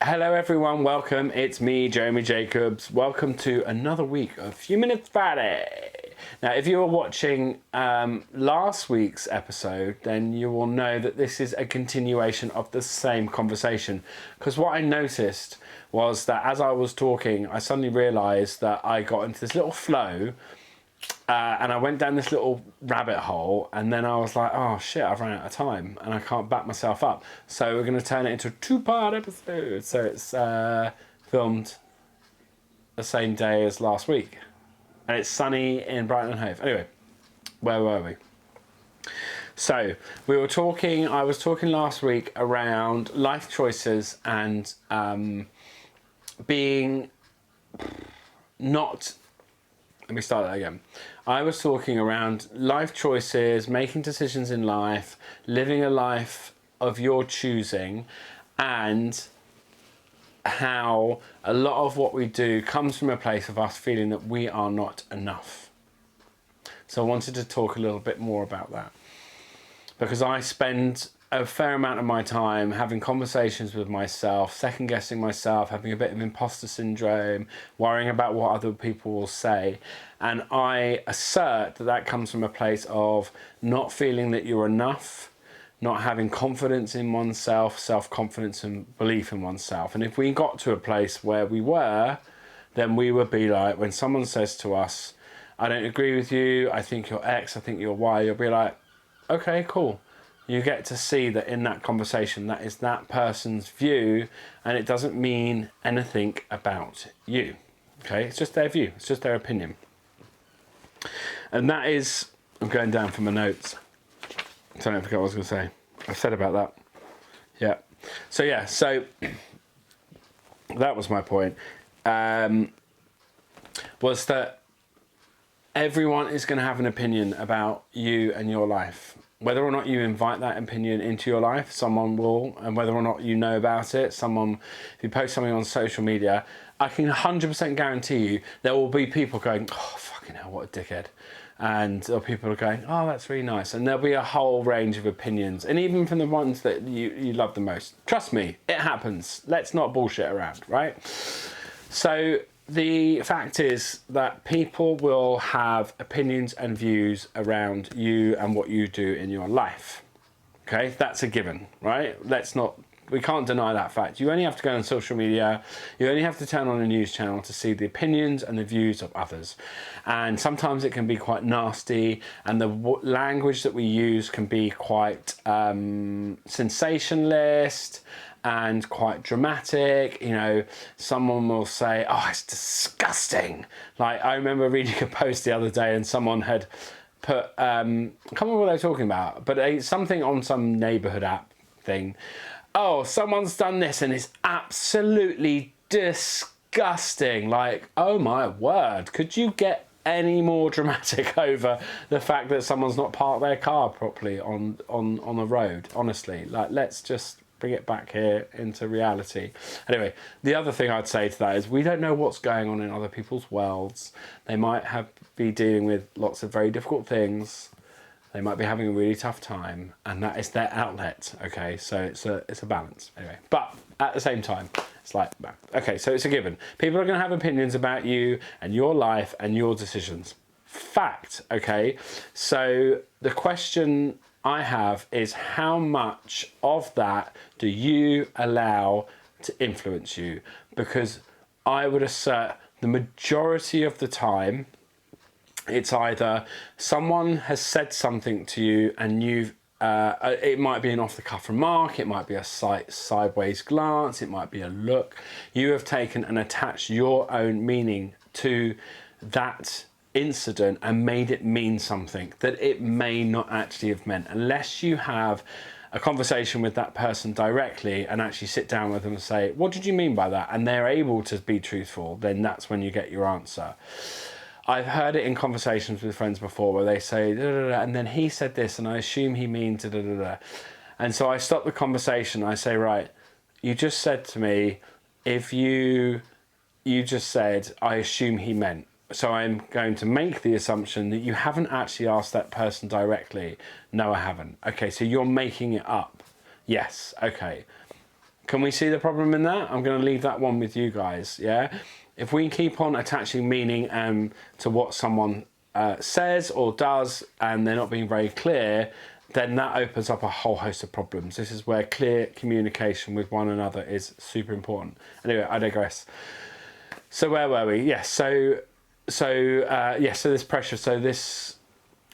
Hello everyone, welcome. It's me, Jeremy Jacobs. Welcome to another week of Few Minutes Friday. Now, if you were watching last week's episode, then you will know that this is a continuation of the same conversation. Because what I noticed was that as I was talking, I suddenly realised that I got into this little flow and I went down this little rabbit hole, and then I was like, oh shit, I've run out of time and I can't back myself up. So we're going to turn it into a two-part episode. So it's filmed the same day as last week. And it's sunny in Brighton and Hove. Anyway, where were we? So I was talking last week around life choices and being not... Let me start that again. I was talking around life choices, making decisions in life, living a life of your choosing, and how a lot of what we do comes from a place of us feeling that we are not enough. So I wanted to talk a little bit more about that, because I spend a fair amount of my time having conversations with myself, second guessing myself, having a bit of imposter syndrome, worrying about what other people will say. And I assert that that comes from a place of not feeling that you're enough, not having confidence in oneself, self-confidence and belief in oneself. And if we got to a place where we were, then we would be like, when someone says to us, I don't agree with you, I think you're X, I think you're Y, you'll be like, okay, cool. You get to see that in that conversation, that is that person's view, and it doesn't mean anything about you. Okay, it's just their view, it's just their opinion. And that is, I'm going down for my notes. Sorry, I forgot what I was going to say. I said about that. Yeah. So that was my point. Was that everyone is going to have an opinion about you and your life. Whether or not you invite that opinion into your life, someone will, and whether or not you know about it, if you post something on social media, I can 100% guarantee you there will be people going, oh, fucking hell, what a dickhead. And there are people are going, oh, that's really nice. And there'll be a whole range of opinions. And even from the ones that you love the most. Trust me, it happens. Let's not bullshit around, right? So the fact is that people will have opinions and views around you and what you do in your life. Okay, that's a given, right? We can't deny that fact. You only have to go on social media, you only have to turn on a news channel to see the opinions and the views of others. And sometimes it can be quite nasty, and the language that we use can be quite sensationalist and quite dramatic. You know, someone will say, oh, it's disgusting. Like, I remember reading a post the other day and someone had put, I can't remember what they were talking about, but something on some neighbourhood app thing. Oh, someone's done this and it's absolutely disgusting. Like, oh my word, could you get any more dramatic over the fact that someone's not parked their car properly on the road? Honestly, like, let's just bring it back here into reality. Anyway, the other thing I'd say to that is we don't know what's going on in other people's worlds. They might be dealing with lots of very difficult things. They might be having a really tough time, and that is their outlet. Okay, so it's a balance. Anyway, but at the same time, it's like, okay, so it's a given. People are going to have opinions about you and your life and your decisions. Fact. Okay, so the question I have is, how much of that do you allow to influence you? Because I would assert the majority of the time, it's either someone has said something to you and you've, it might be an off-the-cuff remark, it might be a sideways glance, it might be a look. You have taken and attached your own meaning to that incident and made it mean something that it may not actually have meant, unless you have a conversation with that person directly and actually sit down with them and say, what did you mean by that? And they're able to be truthful, then that's when you get your answer. I've heard it in conversations with friends before where they say, da, da, da, and then he said this and I assume he means da, da, da, da. And so I stop the conversation. I say, right, you just said to me, if you just said, I assume he meant. So I'm going to make the assumption that you haven't actually asked that person directly. No, I haven't. Okay, so you're making it up. Yes, okay. Can we see the problem in that? I'm going to leave that one with you guys, yeah? If we keep on attaching meaning to what someone says or does, and they're not being very clear, then that opens up a whole host of problems. This is where clear communication with one another is super important. Anyway, I digress. So where were we? Yes, so this pressure,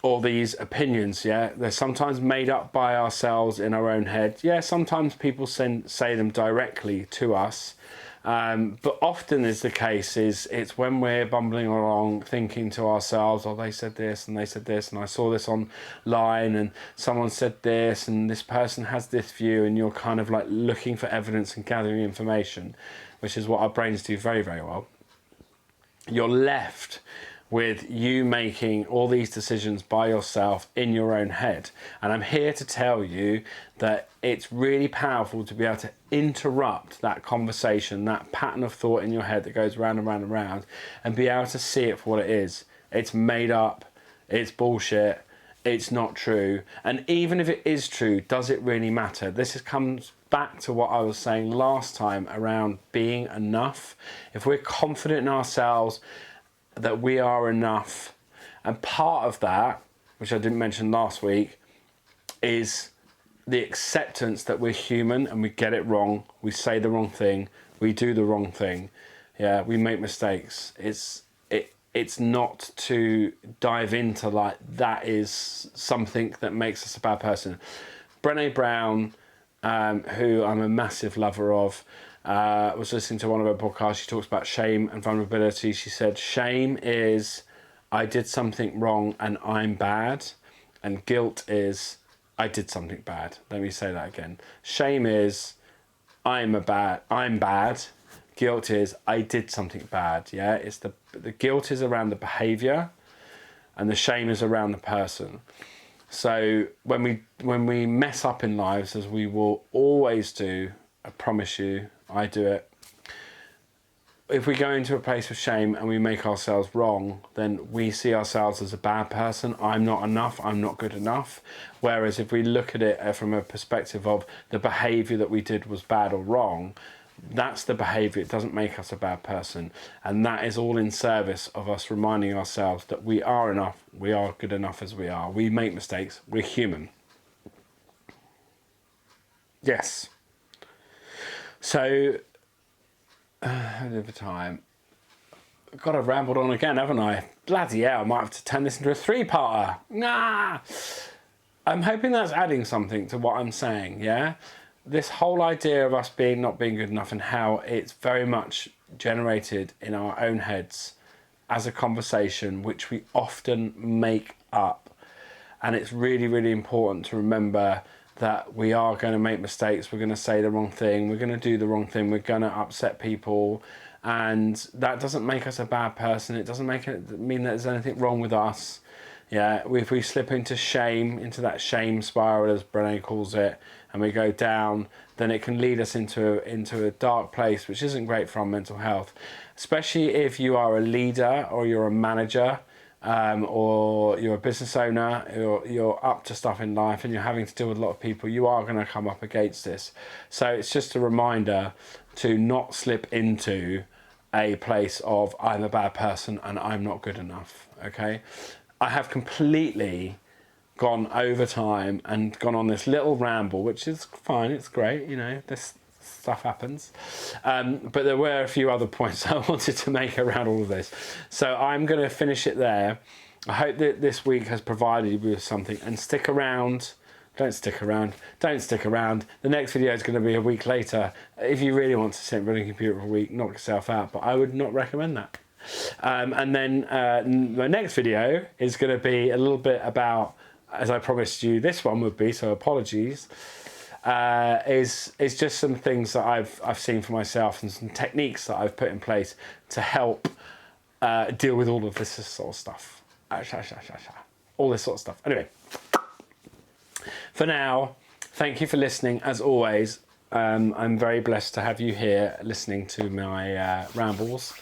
all these opinions, yeah, they're sometimes made up by ourselves in our own head. Yeah, sometimes people say them directly to us. But often is the case it's when we're bumbling along thinking to ourselves, oh, they said this and they said this and I saw this online and someone said this and this person has this view, and you're kind of like looking for evidence and gathering information, which is what our brains do very, very well. You're left with you making all these decisions by yourself in your own head. And I'm here to tell you that it's really powerful to be able to interrupt that conversation, that pattern of thought in your head that goes round and round and round, and be able to see it for what it is. It's made up, it's bullshit, it's not true. And even if it is true, does it really matter? This comes back to what I was saying last time around being enough. If we're confident in ourselves that we are enough, and part of that, which I didn't mention last week, is the acceptance that we're human and we get it wrong, we say the wrong thing, we do the wrong thing, yeah, we make mistakes. It's not to dive into like that is something that makes us a bad person. Brené Brown, who I'm a massive lover of, was listening to one of her podcasts. She talks about shame and vulnerability. She said, shame is I did something wrong and I'm bad, and guilt is I did something bad. Let me say that again. Shame is I'm bad. Guilt is I did something bad. Yeah, it's the guilt is around the behavior and the shame is around the person. So when we mess up in lives, as we will always do, I promise you, I do it. If we go into a place of shame and we make ourselves wrong, then we see ourselves as a bad person. I'm not enough, I'm not good enough. Whereas if we look at it from a perspective of the behavior that we did was bad or wrong, that's the behavior. It doesn't make us a bad person. And that is all in service of us reminding ourselves that we are enough, we are good enough as we are. We make mistakes, we're human. Yes. So, over time, I've got to rambled on again, haven't I? Bloody hell, I might have to turn this into a 3-parter. Nah! I'm hoping that's adding something to what I'm saying, yeah? This whole idea of us not being good enough, and how it's very much generated in our own heads as a conversation, which we often make up. And it's really, really important to remember that we are going to make mistakes, we're going to say the wrong thing, we're going to do the wrong thing, we're going to upset people, and that doesn't make us a bad person. It doesn't mean that there's anything wrong with us. Yeah, if we slip into shame, into that shame spiral, as Brené calls it, and we go down, then it can lead us into a dark place, which isn't great for our mental health, especially if you are a leader or you're a manager. Or you're a business owner, you're up to stuff in life and you're having to deal with a lot of people, you are going to come up against this. So it's just a reminder to not slip into a place of I'm a bad person and I'm not good enough, okay? I have completely gone over time and gone on this little ramble, which is fine, it's great, you know, this stuff happens. But there were a few other points I wanted to make around all of this. So I'm going to finish it there. I hope that this week has provided you with something, and stick around. Don't stick around. The next video is going to be a week later. If you really want to sit in front of a computer for a week, knock yourself out, but I would not recommend that. And then my next video is going to be a little bit about, as I promised you this one would be, so apologies, is just some things that I've seen for myself and some techniques that I've put in place to help deal with all of this sort of stuff. All this sort of stuff. Anyway, for now, thank you for listening. As always, I'm very blessed to have you here listening to my rambles,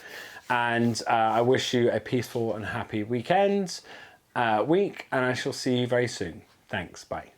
and I wish you a peaceful and happy week, and I shall see you very soon. Thanks, bye.